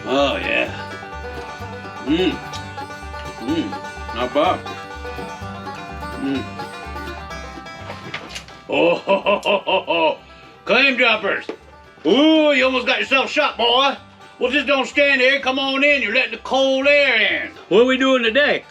Oh yeah. Not bad. Oh, ho, ho, ho, ho, ho. Claim droppers. Ooh, you almost got yourself shot, boy. Well, just don't stand there. Come on in. You're letting the cold air in. What are we doing today?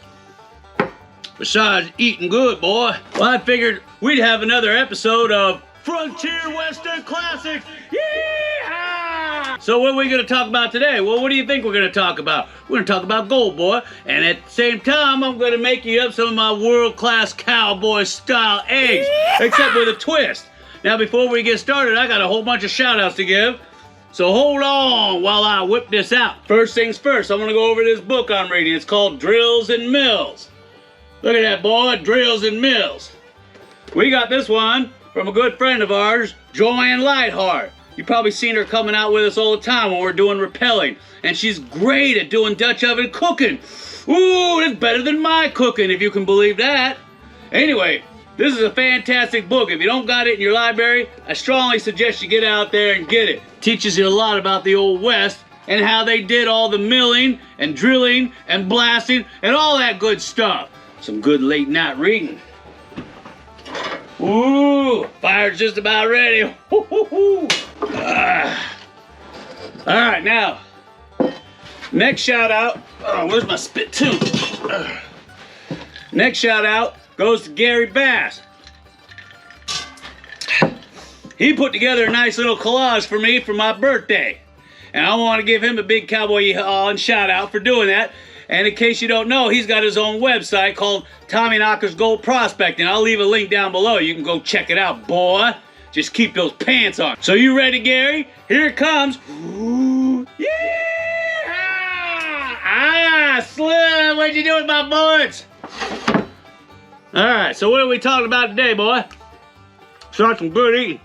Besides eating good, boy. Well, I figured we'd have another episode of Frontier Western Classics. Yeehaw! So what are we going to talk about today? Well, what do you think we're going to talk about? We're going to talk about gold, boy. And at the same time, I'm going to make you up some of my world-class cowboy-style eggs, except with a twist. Now, before we get started, I got a whole bunch of shout-outs to give. So hold on while I whip this out. First things first, I'm going to go over this book I'm reading. It's called Drills and Mills. Look at that, boy, Drills and Mills. We got this one from a good friend of ours, Joanne Lightheart. You've probably seen her coming out with us all the time when we're doing rappelling. And she's great at doing Dutch oven cooking. Ooh, it's better than my cooking, if you can believe that. Anyway, this is a fantastic book. If you don't got it in your library, I strongly suggest you get out there and get it. Teaches you a lot about the Old West and how they did all the milling and drilling and blasting and all that good stuff. Some good late night reading. Ooh, fire's just about ready. All right, now, next shout out. Oh, where's my spit too? Next shout out goes to Gary Bass. He put together a nice little collage for me for my birthday. And I want to give him a big cowboy and shout out for doing that. And in case you don't know, he's got his own website called Tommy Knocker's Gold Prospecting. I'll leave a link down below. You can go check it out, boy. Just keep those pants on. So you ready, Gary? Here it comes. Ooh, yeah! Ah, Slim, what'd you do with my bullets? All right, so what are we talking about today, boy? Start some good eating.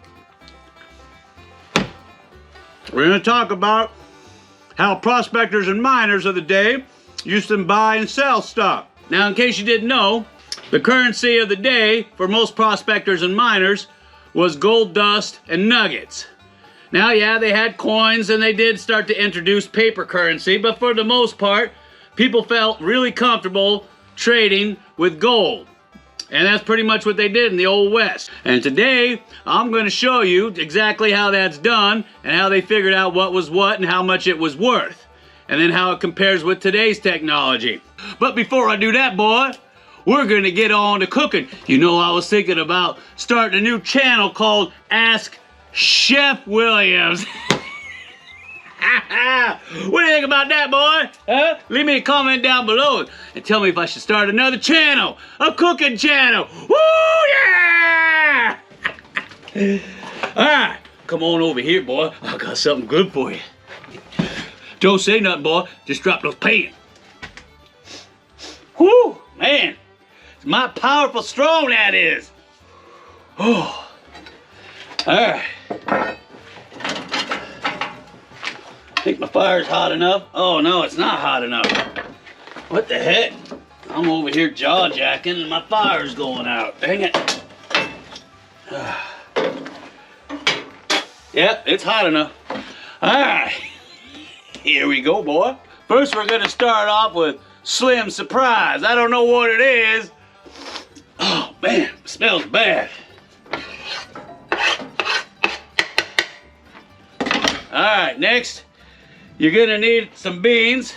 We're gonna talk about how prospectors and miners of the day used to buy and sell stuff. Now, in case you didn't know, the currency of the day for most prospectors and miners was gold dust and nuggets. Now, yeah, they had coins and they did start to introduce paper currency, but for the most part, people felt really comfortable trading with gold. And that's pretty much what they did in the Old West. And today, I'm going to show you exactly how that's done and how they figured out what was what and how much it was worth. And then how it compares with today's technology. But before I do that, boy, we're going to get on to cooking. You know, I was thinking about starting a new channel called Ask Chef Williams. What do you think about that, boy? Huh? Leave me a comment down below and tell me if I should start another channel, a cooking channel. Woo, yeah! All right, come on over here, boy. I got something good for you. Don't say nothing, boy. Just drop those pants. Whoo, man. It's my powerful strong that is. Oh. All right. Think my fire's hot enough? Oh no, it's not hot enough. What the heck? I'm over here jaw jacking and my fire's going out. Dang it. Yep, it's hot enough. All right. Here we go, boy. First, we're gonna start off with Slim Surprise. I don't know what it is. Oh man, it smells bad. All right, next, you're gonna need some beans.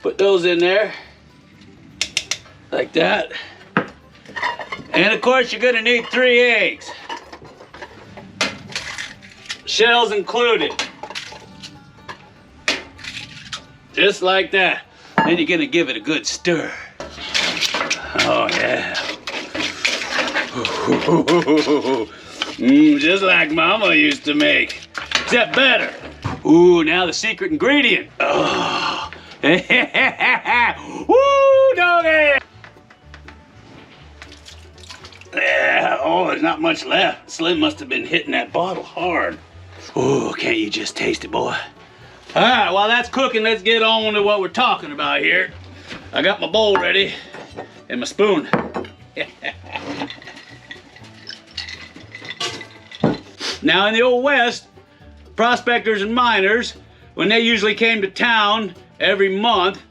Put those in there, like that. And of course, you're gonna need 3 eggs. Shells included. Just like that. Then you're gonna give it a good stir. Oh yeah. Just like Mama used to make. Except better. Ooh, now the secret ingredient. Oh. Woo, doggy! Yeah, oh, there's not much left. Slim must have been hitting that bottle hard. Ooh, can't you just taste it, boy? All right, while that's cooking, let's get on to what we're talking about here. I got my bowl ready and my spoon. Now, in the Old West, prospectors and miners when they usually came to town every month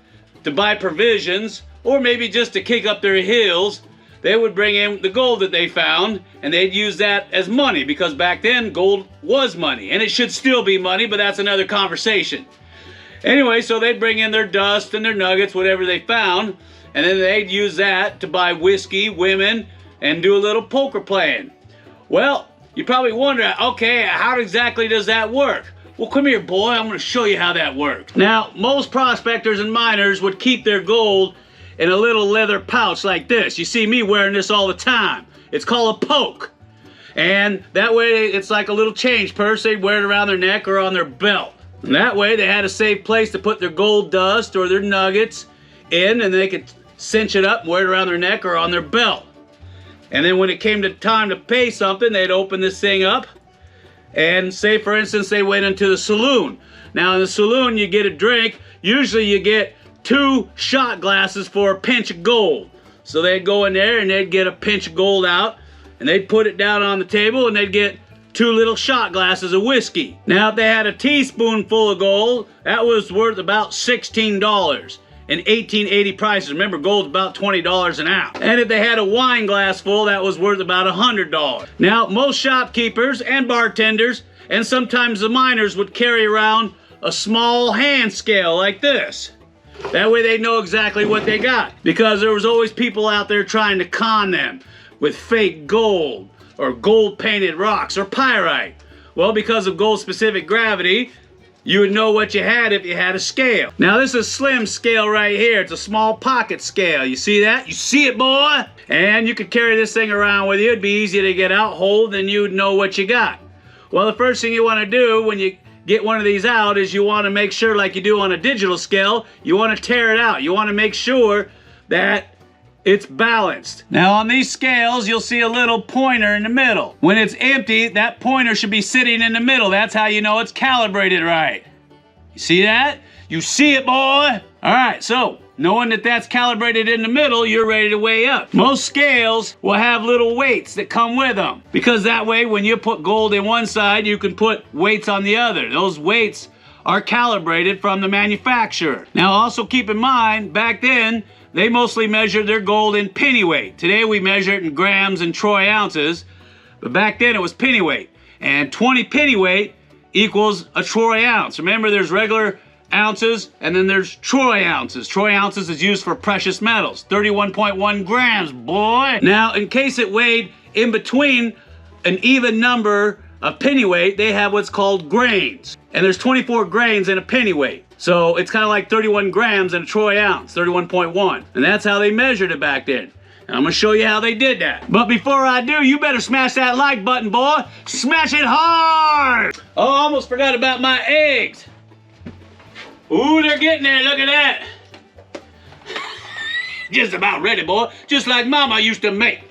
to buy provisions, or maybe just to kick up their heels, they would bring in the gold that they found, and they'd use that as money, because back then gold was money, and it should still be money, but that's another conversation. Anyway, so they'd bring in their dust and their nuggets, whatever they found, and then they'd use that to buy whiskey, women, and do a little poker playing. Well, you probably wonder, okay, how exactly does that work? Well, come here, boy, I'm going to show you how that works. Now, most prospectors and miners would keep their gold in a little leather pouch like this. You see me wearing this all the time. It's called a poke. And that way, it's like a little change purse. They'd wear it around their neck or on their belt. And that way, they had a safe place to put their gold dust or their nuggets in, and they could cinch it up and wear it around their neck or on their belt. And then when it came to time to pay something, they'd open this thing up, and say, for instance, they went into the saloon. Now, in the saloon, you get a drink. Usually, you get 2 shot glasses for a pinch of gold. So they'd go in there and they'd get a pinch of gold out, and they'd put it down on the table, and they'd get 2 little shot glasses of whiskey. Now, if they had a teaspoonful of gold, that was worth about $16 in 1880 prices. Remember, gold's about $20 an ounce. And if they had a wine glass full, that was worth about $100. Now, most shopkeepers and bartenders, and sometimes the miners, would carry around a small hand scale like this. That way they know exactly what they got, because there was always people out there trying to con them with fake gold or gold painted rocks or pyrite. Well, because of gold specific gravity, you would know what you had if you had a scale. Now, this is a slim scale right here. It's a small pocket scale. You see that? You see it, boy? And you could carry this thing around with you. It'd be easy to get out, hold, and you'd know what you got. Well, the first thing you want to do when you get one of these out is you want to make sure, like you do on a digital scale, you want to tear it out. You want to make sure that it's balanced. Now, on these scales, you'll see a little pointer in the middle. When it's empty, that pointer should be sitting in the middle. That's how you know it's calibrated right. You see that? You see it, boy? All right, so knowing that that's calibrated in the middle, you're ready to weigh up. Most scales will have little weights that come with them, because that way when you put gold in one side, you can put weights on the other. Those weights are calibrated from the manufacturer. Now, also keep in mind, back then, they mostly measured their gold in penny weight. Today we measure it in grams and troy ounces, but back then it was penny weight. And 20 penny weight equals a troy ounce. Remember, there's regular ounces and then there's troy ounces. Troy ounces is used for precious metals. 31.1 grams, boy. Now, in case it weighed in between an even number of penny weight, they have what's called grains. And there's 24 grains in a penny weight. So it's kind of like 31 grams in a troy ounce, 31.1. And that's how they measured it back then. And I'm gonna show you how they did that. But before I do, you better smash that like button, boy. Smash it hard! Oh, I almost forgot about my eggs. Ooh, they're getting there, look at that. Just about ready, boy. Just like Mama used to make.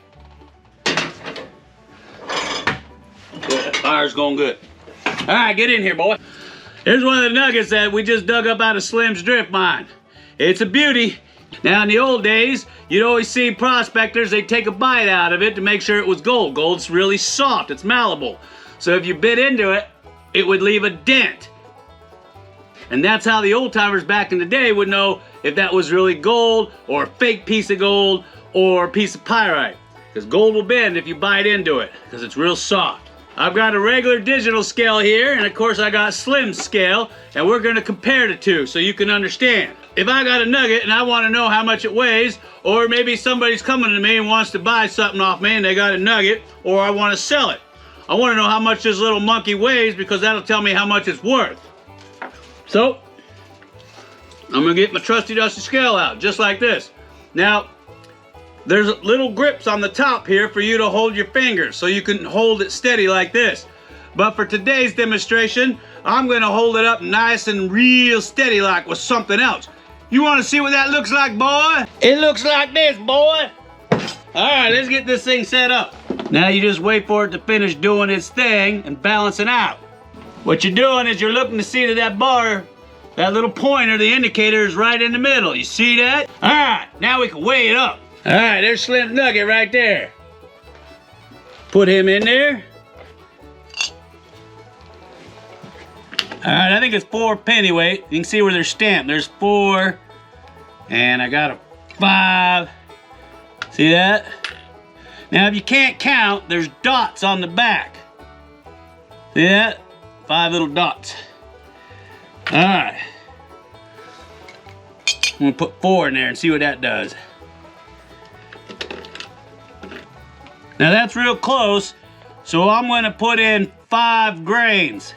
Good, fire's going good. All right, get in here, boy. Here's one of the nuggets that we just dug up out of Slim's drift mine. It's a beauty. Now, in the old days, you'd always see prospectors, they'd take a bite out of it to make sure it was gold. Gold's really soft, it's malleable. So if you bit into it, it would leave a dent. And that's how the old timers back in the day would know if that was really gold or a fake piece of gold or a piece of pyrite. Because gold will bend if you bite into it, because it's real soft. I've got a regular digital scale here, and of course I got Slim's scale, and we're gonna compare the two so you can understand. If I got a nugget and I wanna know how much it weighs, or maybe somebody's coming to me and wants to buy something off me and they got a nugget, or I wanna sell it. I wanna know how much this little monkey weighs, because that'll tell me how much it's worth. So, I'm gonna get my trusty dusty scale out, just like this. Now, there's little grips on the top here for you to hold your fingers so you can hold it steady like this. But for today's demonstration, I'm gonna hold it up nice and real steady like with something else. You wanna see what that looks like, boy? It looks like this, boy. All right, let's get this thing set up. Now you just wait for it to finish doing its thing and balancing out. What you're doing is you're looking to see that that bar, that little pointer, the indicator, is right in the middle. You see that? All right, now we can weigh it up. All right, there's Slim Nugget right there. Put him in there. All right, I think it's 4 pennyweight. You can see where they're stamped. There's 4, and I got a 5. See that? Now, if you can't count, there's dots on the back. See that? 5 little dots. All right. I'm gonna put 4 in there and see what that does. Now that's real close, so I'm gonna put in 5 grains.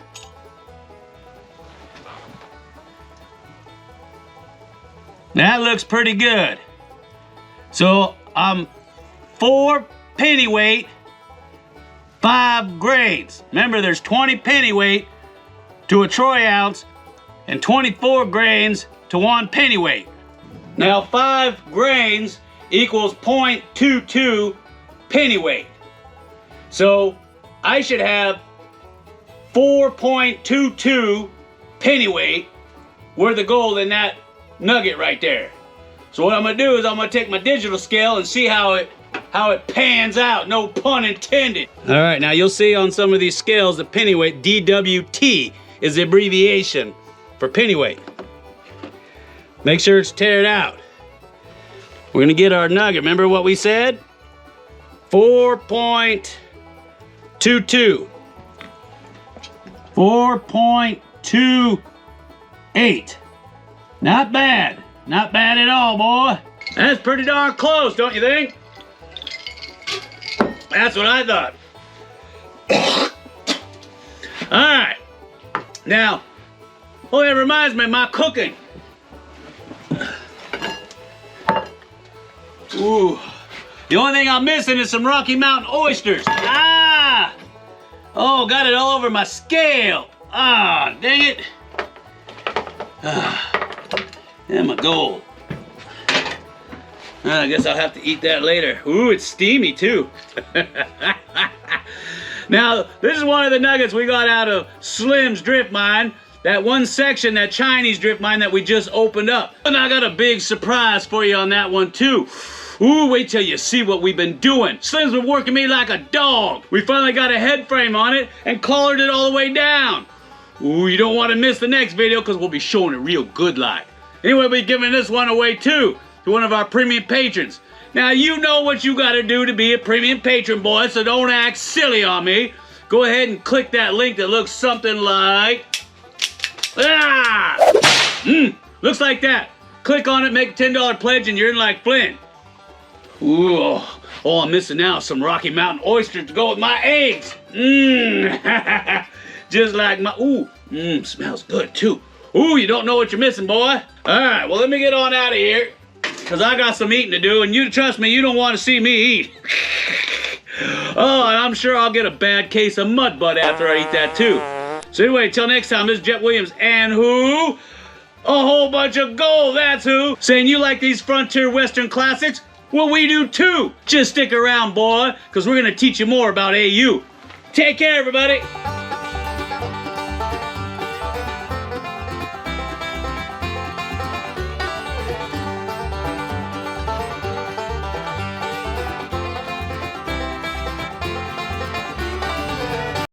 That looks pretty good. So I'm 4 pennyweight, 5 grains. Remember, there's 20 pennyweight to a troy ounce and 24 grains to 1 pennyweight. Now 5 grains equals 0.22 pennyweight. So I should have 4.22 pennyweight worth of gold in that nugget right there. So what I'm gonna do is I'm gonna take my digital scale and see how it pans out, no pun intended. All right, now you'll see on some of these scales the pennyweight, DWT, is the abbreviation for pennyweight. Make sure it's teared out. We're gonna get our nugget. Remember what we said? 4.22. 4.28. Not bad. Not bad at all, boy. That's pretty darn close, don't you think? That's what I thought. All right. Now, oh, that reminds me of my cooking. Ooh. The only thing I'm missing is some Rocky Mountain oysters. Ah! Oh, got it all over my scale. Ah, dang it. Ah. And my gold. I guess I'll have to eat that later. Ooh, it's steamy too. Now, this is one of the nuggets we got out of Slim's drift mine. That one section, that Chinese drift mine that we just opened up. And I got a big surprise for you on that one too. Ooh, wait till you see what we've been doing. Slim's been working me like a dog. We finally got a head frame on it and collared it all the way down. Ooh, you don't want to miss the next video because we'll be showing it real good like. Anyway, we'll be giving this one away too to one of our premium patrons. Now, you know what you got to do to be a premium patron, boy, so don't act silly on me. Go ahead and click that link that looks something like... looks like that. Click on it, make a $10 pledge, and you're in like Flynn. Ooh, oh, I'm missing out some Rocky Mountain oysters to go with my eggs. Just like my, smells good too. Ooh, you don't know what you're missing, boy. All right, well, let me get on out of here because I got some eating to do, and you trust me, you don't want to see me eat. Oh, and I'm sure I'll get a bad case of mud butt after I eat that too. So anyway, till next time, this is Jet Williams, and who? A whole bunch of gold, that's who. Saying you like these frontier western classics? Well, we do too. Just stick around, boy, because we're going to teach you more about AU. Take care, everybody.